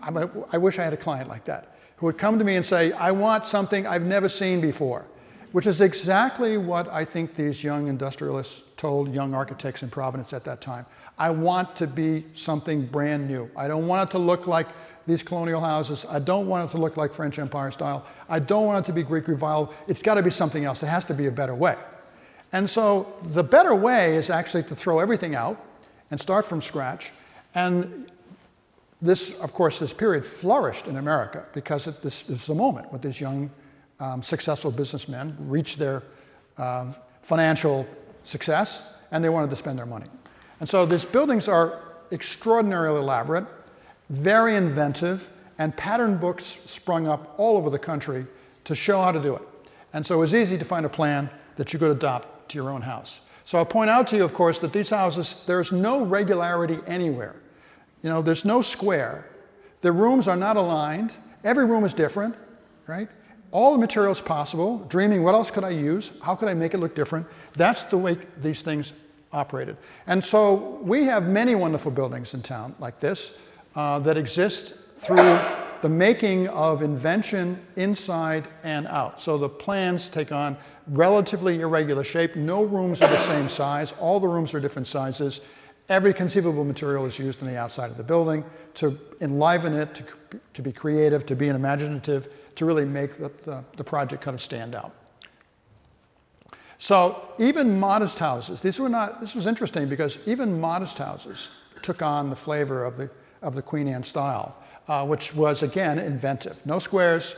I wish I had a client like that, who would come to me and say, I want something I've never seen before, which is exactly what I think these young industrialists told young architects in Providence at that time. I want to be something brand new. I don't want it to look like these colonial houses. I don't want it to look like French Empire style. I don't want it to be Greek revival. It's got to be something else. It has to be a better way. And so the better way is actually to throw everything out and start from scratch. And this, of course, this period flourished in America because this is the moment when these young, successful businessmen reached their financial success and they wanted to spend their money. And so these buildings are extraordinarily elaborate, very inventive, and pattern books sprung up all over the country to show how to do it. And so it was easy to find a plan that you could adopt to your own house. So I'll point out to you, of course, that these houses, there's no regularity anywhere. You know, there's no square. The rooms are not aligned. Every room is different, right? All the materials possible, dreaming, what else could I use? How could I make it look different? That's the way these things operated. And so we have many wonderful buildings in town like this that exist through the making of invention inside and out. So the plans take on relatively irregular shape. No rooms are the same size. All the rooms are different sizes. Every conceivable material is used on the outside of the building to enliven it, to be creative, to be imaginative, to really make the project kind of stand out. So even modest houses, this was interesting because even modest houses took on the flavor of the Queen Anne style, which was, again, inventive. No squares,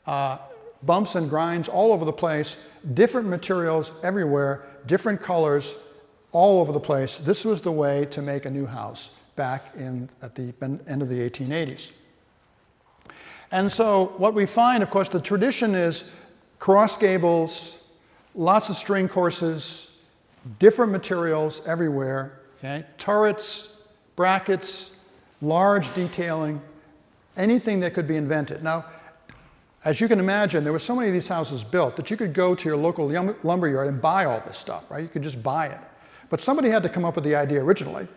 bumps and grinds all over the place, different materials everywhere, different colors all over the place. This was the way to make a new house back at the end of the 1880s. And so what we find, of course, the tradition is cross gables, lots of string courses, different materials everywhere, okay? Turrets, brackets, large detailing, anything that could be invented. Now, as you can imagine, there were so many of these houses built that you could go to your local lumber yard and buy all this stuff, right? You could just buy it. But somebody had to come up with the idea originally,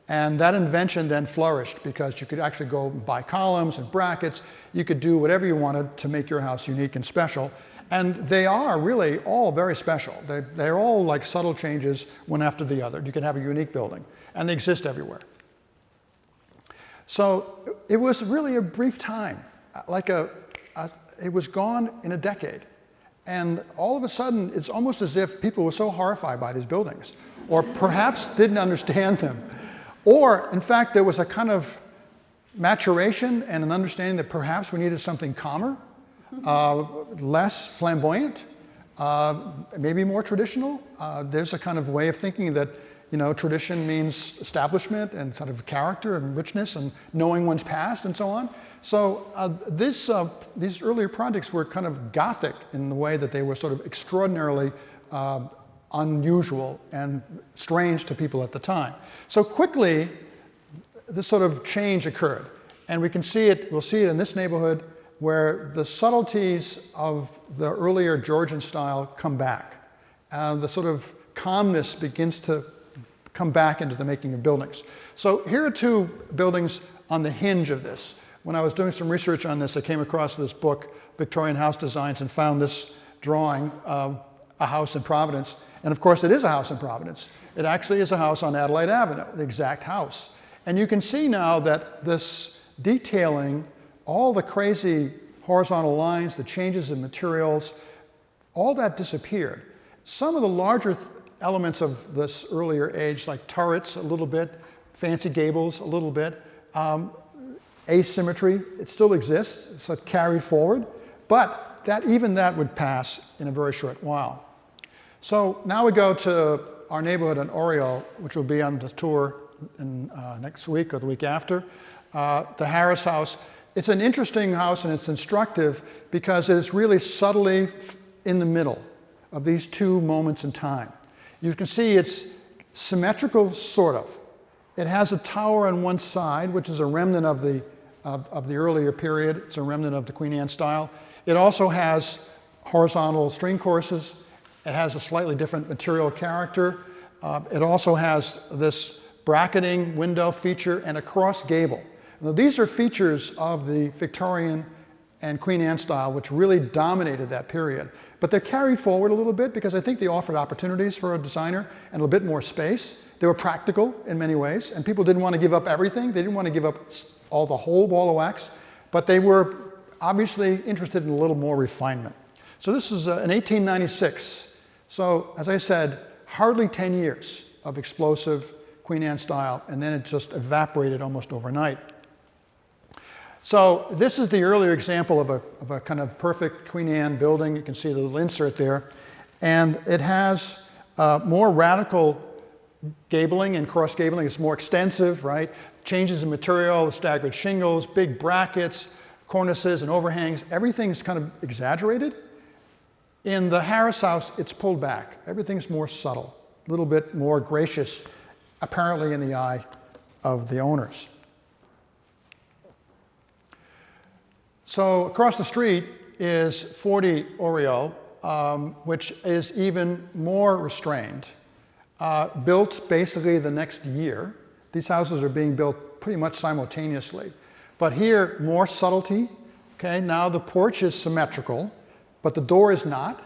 and that invention then flourished because you could actually go and buy columns and brackets. You could do whatever you wanted to make your house unique and special. And they are really all very special. They're all like subtle changes one after the other. You can have a unique building, and they exist everywhere. So it was really a brief time, it was gone in a decade. And all of a sudden, it's almost as if people were so horrified by these buildings, or perhaps didn't understand them. Or, in fact, there was a kind of maturation and an understanding that perhaps we needed something calmer, less flamboyant, maybe more traditional. There's a kind of way of thinking that, tradition means establishment and sort of character and richness and knowing one's past and so on. So these earlier projects were kind of Gothic in the way that they were sort of extraordinarily unusual and strange to people at the time. So quickly, this sort of change occurred. And we'll see it in this neighborhood where the subtleties of the earlier Georgian style come back. The sort of calmness begins to come back into the making of buildings. So here are two buildings on the hinge of this. When I was doing some research on this, I came across this book, Victorian House Designs, and found this drawing of a house in Providence. And of course, it is a house in Providence. It actually is a house on Adelaide Avenue, the exact house. And you can see now that this detailing, all the crazy horizontal lines, the changes in materials, all that disappeared. Some of the larger elements of this earlier age, like turrets a little bit, fancy gables a little bit, asymmetry, it still exists, so it carried forward, but even that would pass in a very short while. So now we go to our neighborhood in Oriole, which will be on the tour next week or the week after, the Harris House. It's an interesting house and it's instructive because it is really subtly in the middle of these two moments in time. You can see it's symmetrical, sort of. It has a tower on one side, which is a remnant of the earlier period. It's a remnant of the Queen Anne style. It also has horizontal string courses. It has a slightly different material character. It also has this bracketing window feature and a cross gable. Now, these are features of the Victorian and Queen Anne style, which really dominated that period. But they're carried forward a little bit because I think they offered opportunities for a designer and a bit more space. They were practical in many ways, and people didn't want to give up everything. They didn't want to give up the whole ball of wax, but they were obviously interested in a little more refinement. So this is in 1896. So as I said, hardly 10 years of explosive Queen Anne style, and then it just evaporated almost overnight. So this is the earlier example of a kind of perfect Queen Anne building. You can see the little insert there. And it has more radical gabling and cross gabling. It's more extensive, right? Changes in material, staggered shingles, big brackets, cornices and overhangs. Everything's kind of exaggerated. In the Harris House, it's pulled back. Everything's more subtle, a little bit more gracious, apparently in the eye of the owners. So across the street is 40 Oriole, which is even more restrained. Built basically the next year. These houses are being built pretty much simultaneously. But here, more subtlety. Okay, now the porch is symmetrical, but the door is not,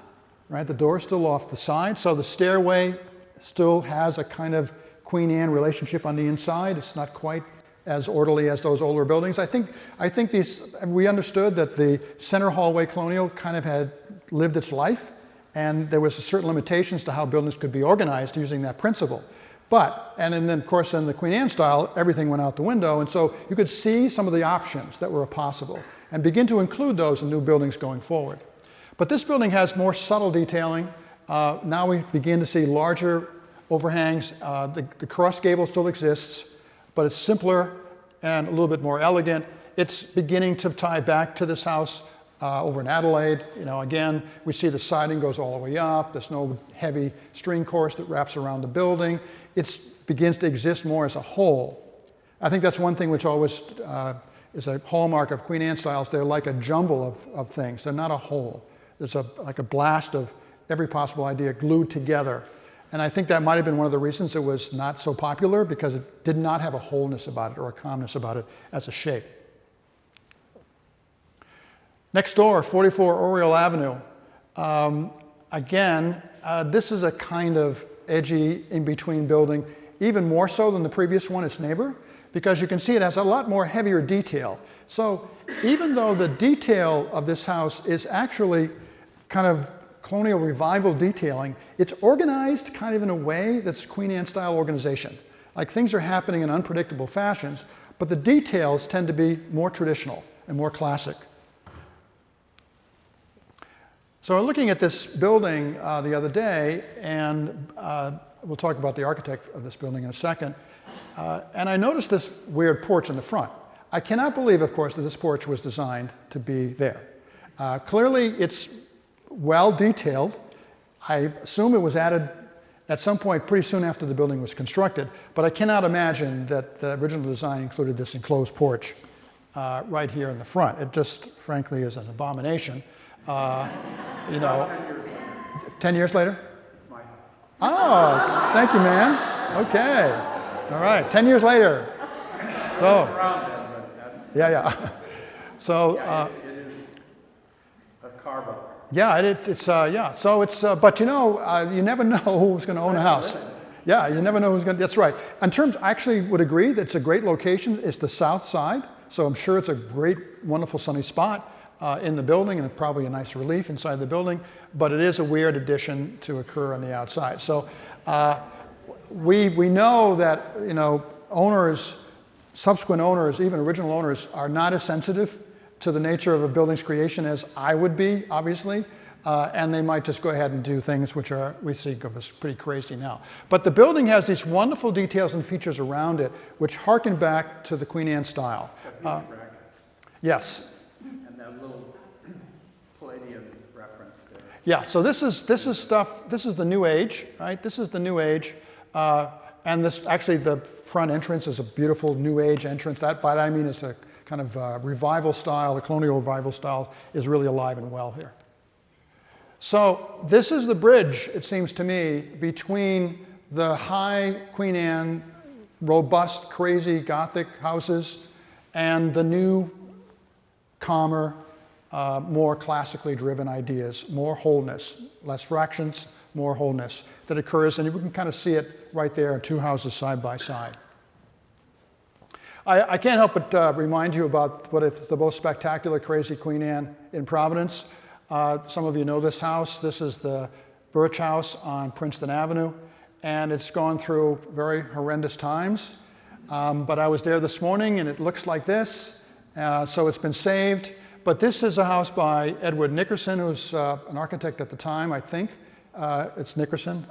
right? The door is still off the side, so the stairway still has a kind of Queen Anne relationship on the inside. It's not quite as orderly as those older buildings. I think we understood that the center hallway colonial kind of had lived its life, and there was certain limitations to how buildings could be organized using that principle. And then of course in the Queen Anne style, everything went out the window, and so you could see some of the options that were possible and begin to include those in new buildings going forward. But this building has more subtle detailing. Now we begin to see larger overhangs. The cross gable still exists, but it's simpler and a little bit more elegant. It's beginning to tie back to this house over in Adelaide. Again, we see the siding goes all the way up. There's no heavy string course that wraps around the building. It begins to exist more as a whole. I think that's one thing which always is a hallmark of Queen Anne styles. They're like a jumble of things. They're not a whole. There's like a blast of every possible idea glued together. And I think that might have been one of the reasons it was not so popular, because it did not have a wholeness about it or a calmness about it as a shape. Next door, 44 Oriole Avenue. Again, this is a kind of edgy, in-between building, even more so than the previous one, its neighbor, because you can see it has a lot more heavier detail. So even though the detail of this house is actually kind of colonial revival detailing, it's organized kind of in a way that's Queen Anne style organization. Like things are happening in unpredictable fashions, but the details tend to be more traditional and more classic. So we're looking at this building the other day, and we'll talk about the architect of this building in a second. And I noticed this weird porch in the front. I cannot believe, of course, that this porch was designed to be there. Clearly, it's well detailed. I assume it was added at some point pretty soon after the building was constructed, but I cannot imagine that the original design included this enclosed porch right here in the front. It just, frankly, is an abomination. You know, 10 years later? Oh, thank you, man. Okay. All right, 10 years later. So, yeah. So, it is a carve-out. Yeah, yeah. So it's, but you know, you never know who's going to own a house. Yeah, you never know who's going to, that's right. In terms, I actually would agree that it's a great location. It's the south side, so I'm sure it's a great, wonderful sunny spot in the building, and probably a nice relief inside the building, but it is a weird addition to occur on the outside. So we know that, you know, owners, subsequent owners, even original owners, are not as sensitive to the nature of a building's creation as I would be, obviously, and they might just go ahead and do things which are, we think of as pretty crazy now. But the building has these wonderful details and features around it which harken back to the Queen Anne style. Yes. And that little Palladian reference there. Yeah, so this is stuff, this is the New Age, right? This is the New Age, and this, actually the front entrance is a beautiful New Age entrance. That, by that I mean, it's a kind of revival style, the colonial revival style is really alive and well here. So this is the bridge, it seems to me, between the high Queen Anne, robust, crazy Gothic houses and the new, calmer, more classically driven ideas, more wholeness, less fractions, more wholeness that occurs, and you can kind of see it right there, two houses side by side. I can't help but remind you about what is the most spectacular, crazy Queen Anne in Providence. Some of you know this house. This is the Birch House on Princeton Avenue, and it's gone through very horrendous times. But I was there this morning, and it looks like this. So it's been saved. But this is a house by Edward Nickerson, who's an architect at the time, I think. It's Nickerson.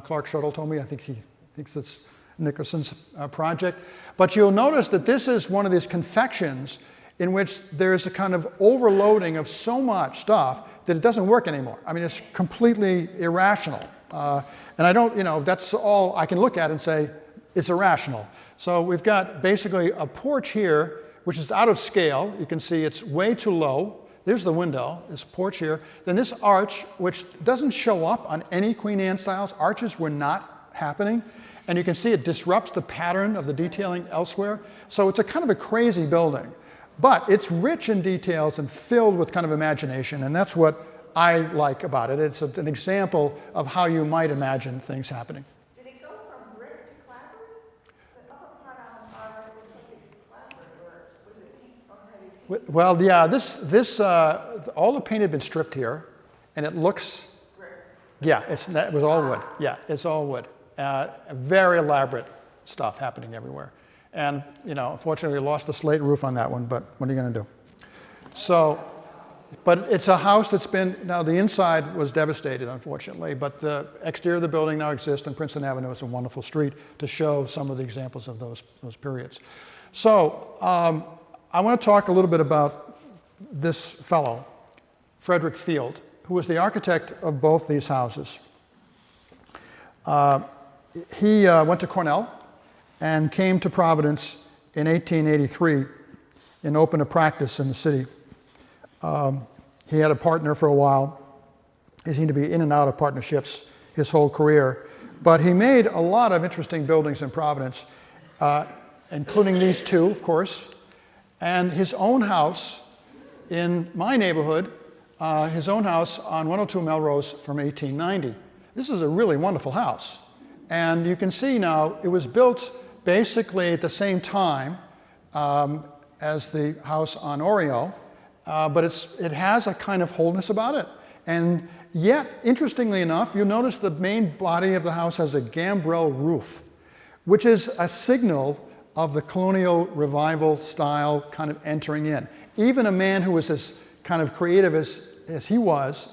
Clark Shuttle told me. I think he thinks it's Nickerson's project. But you'll notice that this is one of these confections in which there's a kind of overloading of so much stuff that it doesn't work anymore. I mean, it's completely irrational. And I don't, you know, that's all I can look at and say it's irrational. So we've got basically a porch here, which is out of scale. You can see it's way too low. There's the window, this porch here. Then this arch, which doesn't show up on any Queen Anne styles. Arches were not happening. And you can see it disrupts the pattern of the detailing elsewhere. So it's a kind of a crazy building. But it's rich in details and filled with kind of imagination, and that's what I like about it. It's an example of how you might imagine things happening. Did it go from brick to clapboard? The upper part on the bar looks like it's clapboard, or was it paint already? Well, yeah, all the paint had been stripped here, and it looks, Brick. yeah, it was all wood. Yeah, it's all wood. Very elaborate stuff happening everywhere. And, you know, unfortunately, we lost the slate roof on that one, but what are you going to do? So, but it's a house that's been, now the inside was devastated, unfortunately, but the exterior of the building now exists, and Princeton Avenue is a wonderful street to show some of the examples of those periods. So, I want to talk a little bit about this fellow, Frederick Field, who was the architect of both these houses. He went to Cornell and came to Providence in 1883 and opened a practice in the city. He had a partner for a while. He seemed to be in and out of partnerships his whole career. But he made a lot of interesting buildings in Providence, including these two, of course, and his own house in my neighborhood, his own house on 102 Melrose from 1890. This is a really wonderful house. And you can see now it was built basically at the same time as the house on Oriole, but it has a kind of wholeness about it. And yet, interestingly enough, you'll notice the main body of the house has a gambrel roof, which is a signal of the colonial revival style kind of entering in. Even a man who was as kind of creative as he was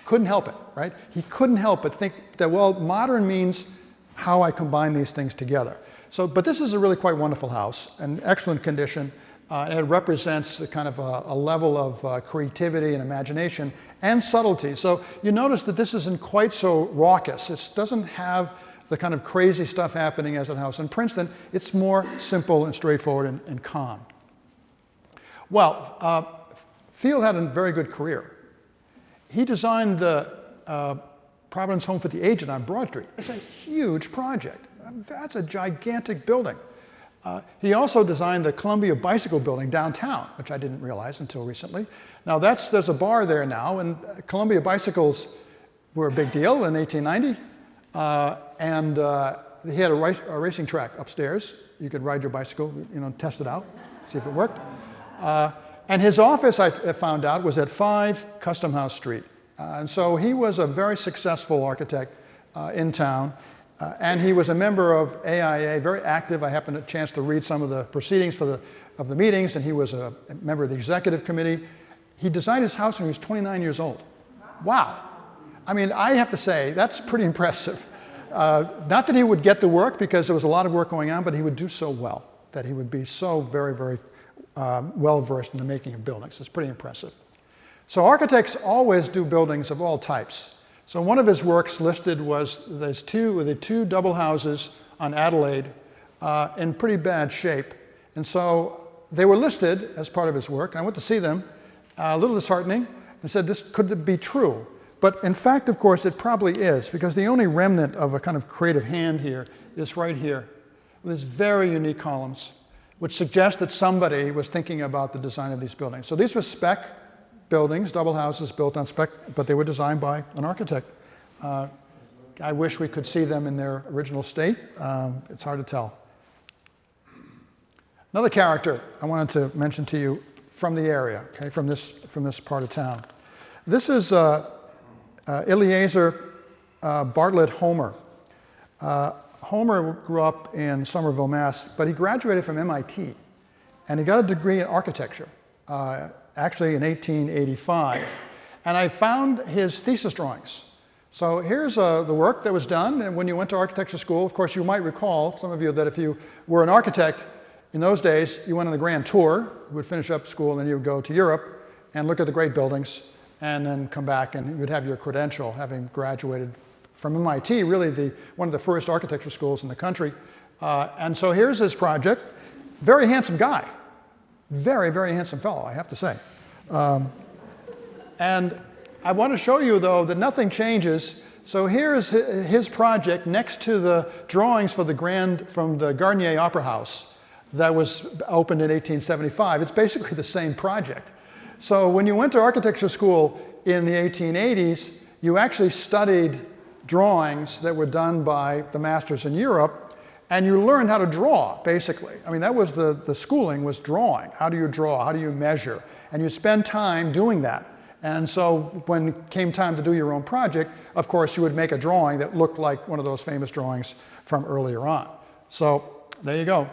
couldn't help it, right? He couldn't help but think that, well, modern means how I combine these things together. So, but this is a really quite wonderful house, an excellent condition, and it represents a kind of a level of creativity and imagination and subtlety. So you notice that this isn't quite so raucous. It doesn't have the kind of crazy stuff happening as a house in Princeton. It's more simple and straightforward and calm. Well, Field had a very good career. He designed the Providence Home for the Aged on Broad Street. It's a huge project. That's a gigantic building. He also designed the Columbia Bicycle Building downtown, which I didn't realize until recently. Now there's a bar there now, and Columbia bicycles were a big deal in 1890. And he had a racing track upstairs. You could ride your bicycle, test it out, see if it worked. And his office, I found out, was at 5 Custom House Street. And so he was a very successful architect in town. And he was a member of AIA, very active. I happened to chance to read some of the proceedings of the meetings, and he was a member of the executive committee. He designed his house when he was 29 years old. Wow. I mean, I have to say, that's pretty impressive. Not that he would get the work, because there was a lot of work going on, but he would do so well, that he would be so very, very well-versed in the making of buildings. It's pretty impressive. So architects always do buildings of all types. So one of his works listed was the two double houses on Adelaide in pretty bad shape. And so they were listed as part of his work. I went to see them, a little disheartening, and said, could it be true? But in fact, of course, it probably is, because the only remnant of a kind of creative hand here is right here, with these very unique columns, which suggest that somebody was thinking about the design of these buildings. So these were spec buildings, double houses built on spec, but they were designed by an architect. I wish we could see them in their original state. It's hard to tell. Another character I wanted to mention to you from the area, okay, from this part of town. This is Eliezer Bartlett Homer. Homer grew up in Somerville, Mass., but he graduated from MIT, and he got a degree in architecture, actually in 1885. And I found his thesis drawings. So here's the work that was done, and when you went to architecture school, of course, you might recall, some of you, that if you were an architect in those days, you went on the grand tour, you would finish up school, and then you would go to Europe and look at the great buildings, and then come back and you'd have your credential, having graduated from MIT, really one of the first architecture schools in the country. And so here's his project. Very handsome guy. Very, very handsome fellow, I have to say. And I want to show you, though, that nothing changes. So here's his project next to the drawings for from the Garnier Opera House that was opened in 1875. It's basically the same project. So when you went to architecture school in the 1880s, you actually studied drawings that were done by the masters in Europe, and you learned how to draw, basically. I mean, that was the schooling, was drawing. How do you draw? How do you measure? And you spend time doing that. And so when it came time to do your own project, of course, you would make a drawing that looked like one of those famous drawings from earlier on. So there you go.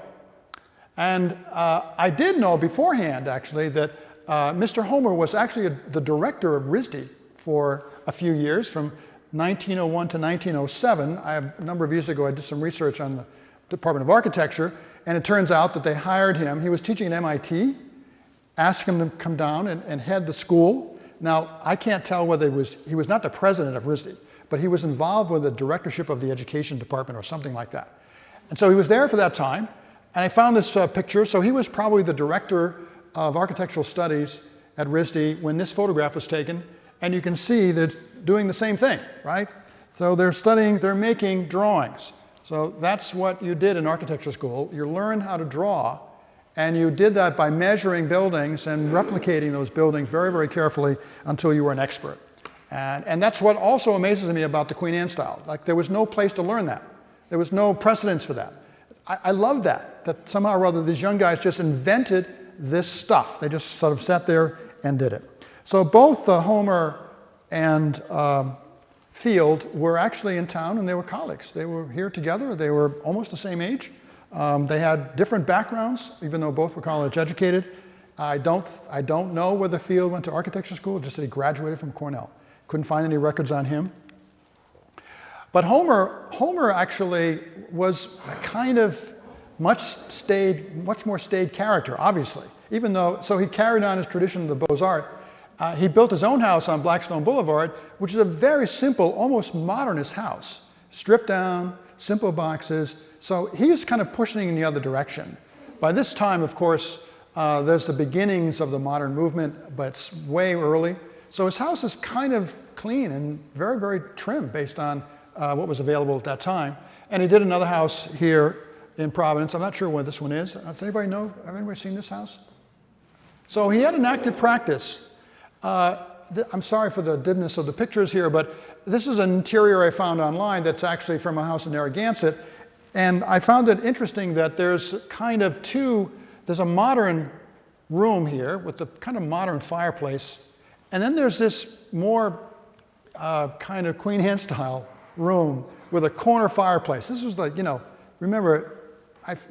And I did know beforehand, actually, that Mr. Homer was actually the director of RISD for a few years, from 1901 to 1907. A number of years ago, I did some research on the Department of Architecture, and it turns out that they hired him. He was teaching at MIT, asked him to come down and head the school. Now, I can't tell whether he was not the president of RISD, but he was involved with the directorship of the education department or something like that. And so he was there for that time. And I found this picture. So he was probably the director of architectural studies at RISD when this photograph was taken. And you can see that it's doing the same thing, right? So they're making drawings. So that's what you did in architecture school. You learned how to draw, and you did that by measuring buildings and replicating those buildings very, very carefully until you were an expert. And that's what also amazes me about the Queen Anne style. Like, there was no place to learn that. There was no precedence for that. I love that somehow or other these young guys just invented this stuff. They just sort of sat there and did it. So both Homer and Field were actually in town, and they were colleagues. They were here together. They were almost the same age. They had different backgrounds, even though both were college educated. I don't know whether Field went to architecture school, just that he graduated from Cornell. Couldn't find any records on him. But Homer actually was a kind of much more staid character, obviously. Even though, so he carried on his tradition of the Beaux-Arts. He built his own house on Blackstone Boulevard, which is a very simple, almost modernist house. Stripped down, simple boxes. So he was kind of pushing in the other direction. By this time, of course, there's the beginnings of the modern movement, but it's way early. So his house is kind of clean and very, very trim based on what was available at that time. And he did another house here in Providence. I'm not sure where this one is. Does anybody know? Have anybody seen this house? So he had an active practice. I'm sorry for the dimness of the pictures here, but this is an interior I found online that's actually from a house in Narragansett. And I found it interesting that there's kind of there's a modern room here with the kind of modern fireplace. And then there's this more kind of Queen Anne style room with a corner fireplace. This was like, remember,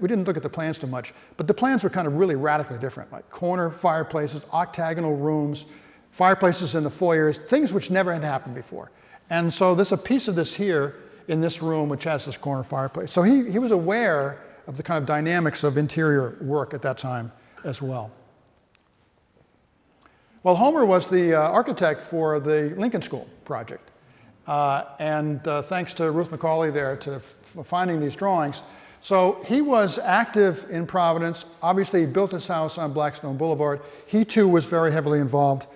we didn't look at the plans too much, but the plans were kind of really radically different, like corner fireplaces, octagonal rooms, fireplaces in the foyers, things which never had happened before. And so there's a piece of this here in this room which has this corner fireplace. So he was aware of the kind of dynamics of interior work at that time as well. Well, Homer was the architect for the Lincoln School project. And thanks to Ruth McCauley there for finding these drawings. So he was active in Providence. Obviously, he built his house on Blackstone Boulevard. He too was very heavily involved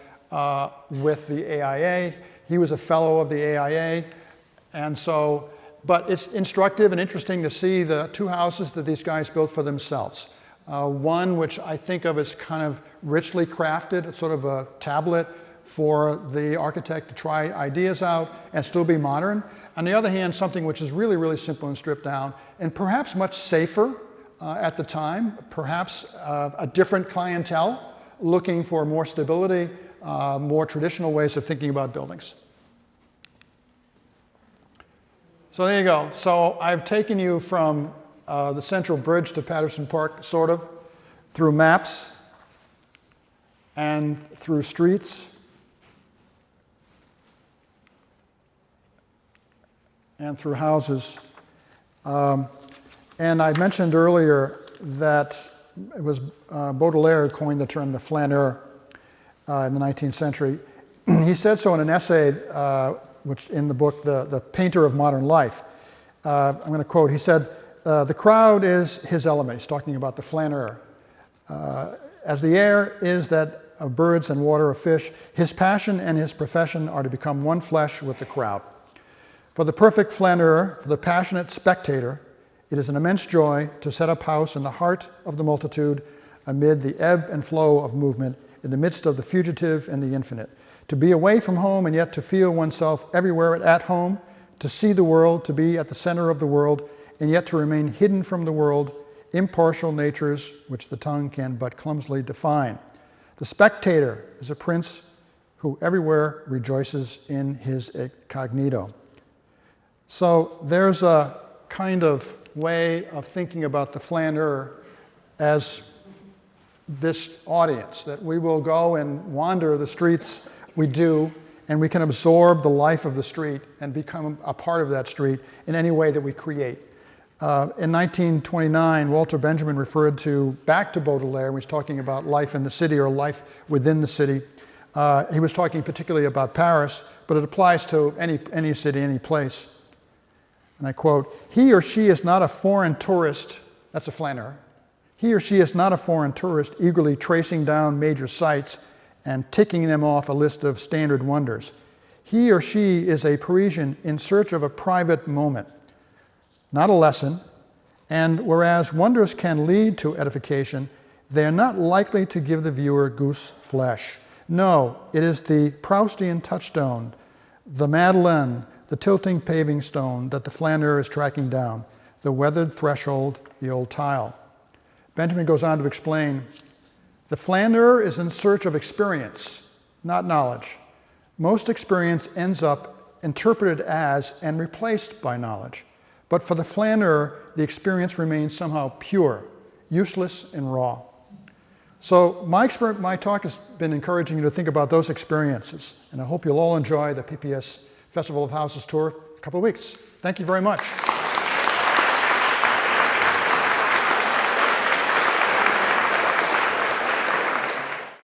with the AIA. He was a fellow of the AIA. And so, but it's instructive and interesting to see the two houses that these guys built for themselves. One which I think of as kind of richly crafted, sort of a tablet for the architect to try ideas out and still be modern. On the other hand, something which is really, really simple and stripped down, and perhaps much safer at the time, perhaps a different clientele looking for more stability, more traditional ways of thinking about buildings. So there you go. So I've taken you from the Central Bridge to Paterson Park, sort of, through maps and through streets and through houses. And I mentioned earlier that it was Baudelaire who coined the term the Flaneur in the 19th century. He said so in an essay, which in the book, The Painter of Modern Life. I'm going to quote, he said, the crowd is his element. He's talking about the Flaneur. As the air is that of birds and water of fish, his passion and his profession are to become one flesh with the crowd. For the perfect Flaneur, for the passionate spectator, it is an immense joy to set up house in the heart of the multitude amid the ebb and flow of movement, in the midst of the fugitive and the infinite. To be away from home and yet to feel oneself everywhere at home, to see the world, to be at the center of the world, and yet to remain hidden from the world, impartial natures which the tongue can but clumsily define. The spectator is a prince who everywhere rejoices in his incognito. So there's a kind of way of thinking about the Flaneur as this audience, that we will go and wander the streets, we do, and we can absorb the life of the street and become a part of that street in any way that we create. In 1929, Walter Benjamin referred back to Baudelaire when he was talking about life in the city or life within the city. He was talking particularly about Paris, but it applies to any city, any place. And I quote, "He or she is not a foreign tourist," that's a Flaneur, He or she is not a foreign tourist eagerly tracing down major sites and ticking them off a list of standard wonders. He or she is a Parisian in search of a private moment, not a lesson, and whereas wonders can lead to edification, they are not likely to give the viewer goose flesh. No, it is the Proustian touchstone, the Madeleine, the tilting paving stone that the Flaneur is tracking down, the weathered threshold, the old tile. Benjamin goes on to explain, the Flaneur is in search of experience, not knowledge. Most experience ends up interpreted as and replaced by knowledge. But for the Flaneur, the experience remains somehow pure, useless and raw. So my talk has been encouraging you to think about those experiences, and I hope you'll all enjoy the PPS Festival of Houses tour in a couple of weeks. Thank you very much.